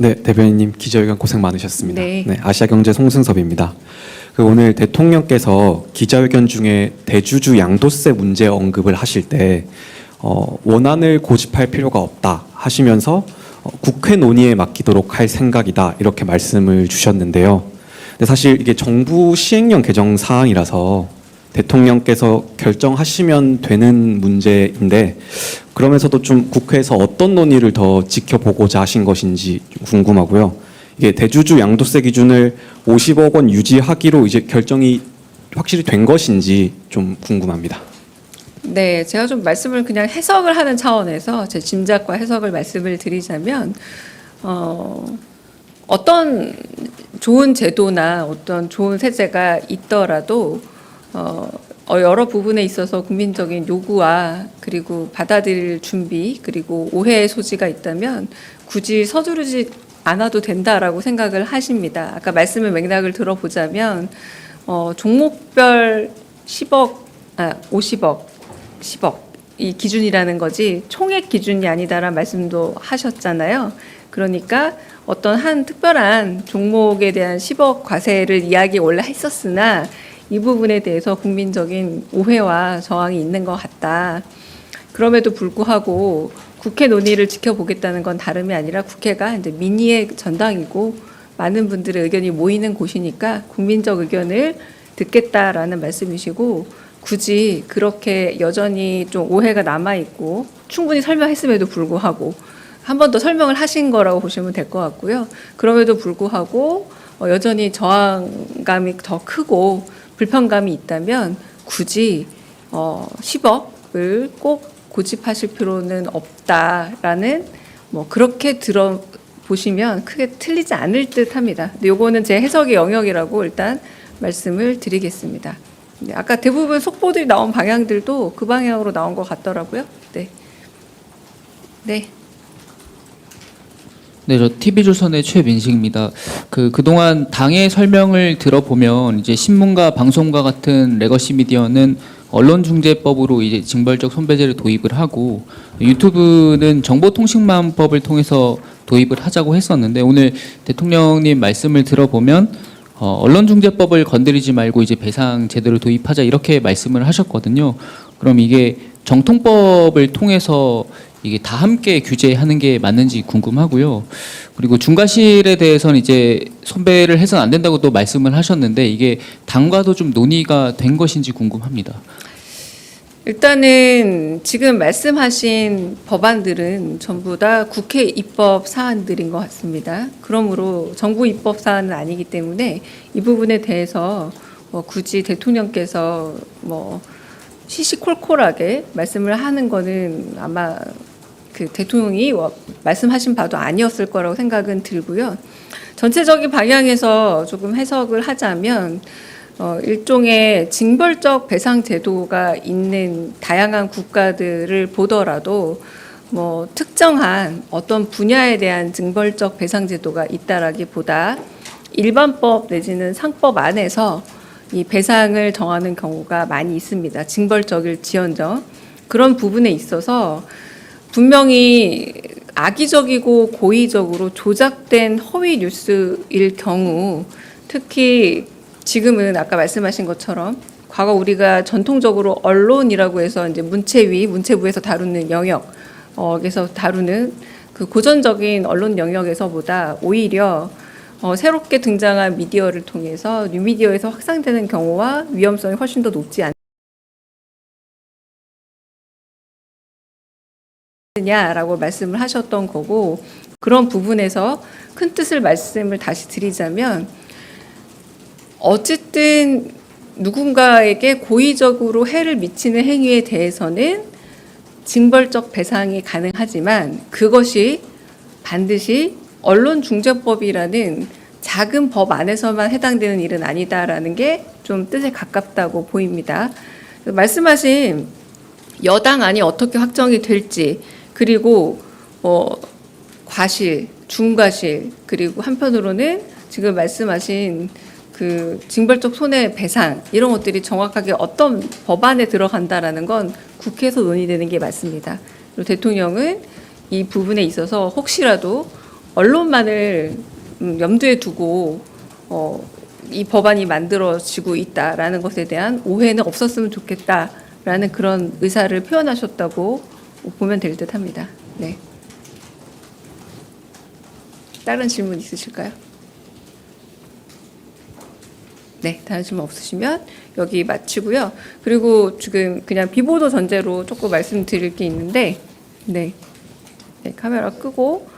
네, 대변인님 기자회견 고생 많으셨습니다. 네. 아시아경제 송승섭입니다. 오늘 대통령께서 기자회견 중에 대주주 양도세 문제 언급을 하실 때 원안을 고집할 필요가 없다 하시면서 국회 논의에 맡기도록 할 생각이다 이렇게 말씀을 주셨는데요. 근데 사실 이게 정부 시행령 개정 사항이라서 대통령께서 결정하시면 되는 문제인데 그러면서도 좀 국회에서 어떤 논의를 더 지켜보고자 하신 것인지 좀 궁금하고요. 이게 대주주 양도세 기준을 50억 원 유지하기로 이제 결정이 확실히 된 것인지 좀 궁금합니다. 네, 제가 좀 말씀을 그냥 해석을 하는 차원에서 제 짐작과 해석을 말씀을 드리자면 어떤 좋은 제도나 어떤 좋은 세제가 있더라도 여러 부분에 있어서 국민적인 요구와 그리고 받아들일 준비 그리고 오해의 소지가 있다면 굳이 서두르지 않아도 된다라고 생각을 하십니다. 아까 말씀의 맥락을 들어보자면 종목별 50억, 10억 이 기준이라는 거지 총액 기준이 아니다라는 말씀도 하셨잖아요. 그러니까 어떤 한 특별한 종목에 대한 10억 과세를 이야기 원래 했었으나 이 부분에 대해서 국민적인 오해와 저항이 있는 것 같다. 그럼에도 불구하고 국회 논의를 지켜보겠다는 건 다름이 아니라 국회가 이제 민의의 전당이고 많은 분들의 의견이 모이는 곳이니까 국민적 의견을 듣겠다라는 말씀이시고 굳이 그렇게 여전히 좀 오해가 남아있고 충분히 설명했음에도 불구하고 한 번 더 설명을 하신 거라고 보시면 될 것 같고요. 그럼에도 불구하고 여전히 저항감이 더 크고 불편감이 있다면 굳이 10억을 꼭 고집하실 필요는 없다라는 그렇게 들어보시면 크게 틀리지 않을 듯합니다. 근데 요거는 제 해석의 영역이라고 일단 말씀을 드리겠습니다. 아까 대부분 속보들이 나온 방향들도 그 방향으로 나온 것 같더라고요. 네. 네. 네, 저 TV조선의 최민식입니다. 그동안 당의 설명을 들어보면 이제 신문과 방송과 같은 레거시 미디어는 언론중재법으로 이제 징벌적 손배제를 도입을 하고 유튜브는 정보통신망법을 통해서 도입을 하자고 했었는데 오늘 대통령님 말씀을 들어보면 언론중재법을 건드리지 말고 이제 배상 제대로 도입하자 이렇게 말씀을 하셨거든요. 그럼 이게 정통법을 통해서 이게 다 함께 규제하는 게 맞는지 궁금하고요. 그리고 중과실에 대해서는 이제 손배를 해서는 안 된다고 또 말씀을 하셨는데 이게 당과도 좀 논의가 된 것인지 궁금합니다. 일단은 지금 말씀하신 법안들은 전부 다 국회 입법 사안들인 것 같습니다. 그러므로 정부 입법 사안은 아니기 때문에 이 부분에 대해서 굳이 대통령께서 시시콜콜하게 말씀을 하는 거는 아마 그 대통령이 말씀하신 바도 아니었을 거라고 생각은 들고요. 전체적인 방향에서 조금 해석을 하자면 일종의 징벌적 배상 제도가 있는 다양한 국가들을 보더라도 특정한 어떤 분야에 대한 징벌적 배상 제도가 있다라기보다 일반법 내지는 상법 안에서 이 배상을 정하는 경우가 많이 있습니다. 징벌적일지언정 그런 부분에 있어서 분명히 악의적이고 고의적으로 조작된 허위 뉴스일 경우 특히 지금은 아까 말씀하신 것처럼 과거 우리가 전통적으로 언론이라고 해서 이제 문체위, 문체부에서 다루는 영역에서 다루는 그 고전적인 언론 영역에서보다 오히려 새롭게 등장한 미디어를 통해서 뉴미디어에서 확산되는 경우와 위험성이 훨씬 더 높지 않느냐라고 말씀을 하셨던 거고 그런 부분에서 큰 뜻을 말씀을 다시 드리자면 어쨌든 누군가에게 고의적으로 해를 미치는 행위에 대해서는 징벌적 배상이 가능하지만 그것이 반드시 언론중재법이라는 작은 법 안에서만 해당되는 일은 아니다라는 게 좀 뜻에 가깝다고 보입니다. 말씀하신 여당안이 어떻게 확정이 될지 그리고 과실, 중과실 그리고 한편으로는 지금 말씀하신 그 징벌적 손해배상 이런 것들이 정확하게 어떤 법안에 들어간다라는 건 국회에서 논의되는 게 맞습니다. 그리고 대통령은 이 부분에 있어서 혹시라도 언론만을 염두에 두고 이 법안이 만들어지고 있다라는 것에 대한 오해는 없었으면 좋겠다라는 그런 의사를 표현하셨다고 보면 될 듯합니다. 네. 다른 질문 있으실까요? 네, 다른 질문 없으시면 여기 마치고요. 그리고 지금 그냥 비보도 전제로 조금 말씀드릴 게 있는데, 네, 카메라 끄고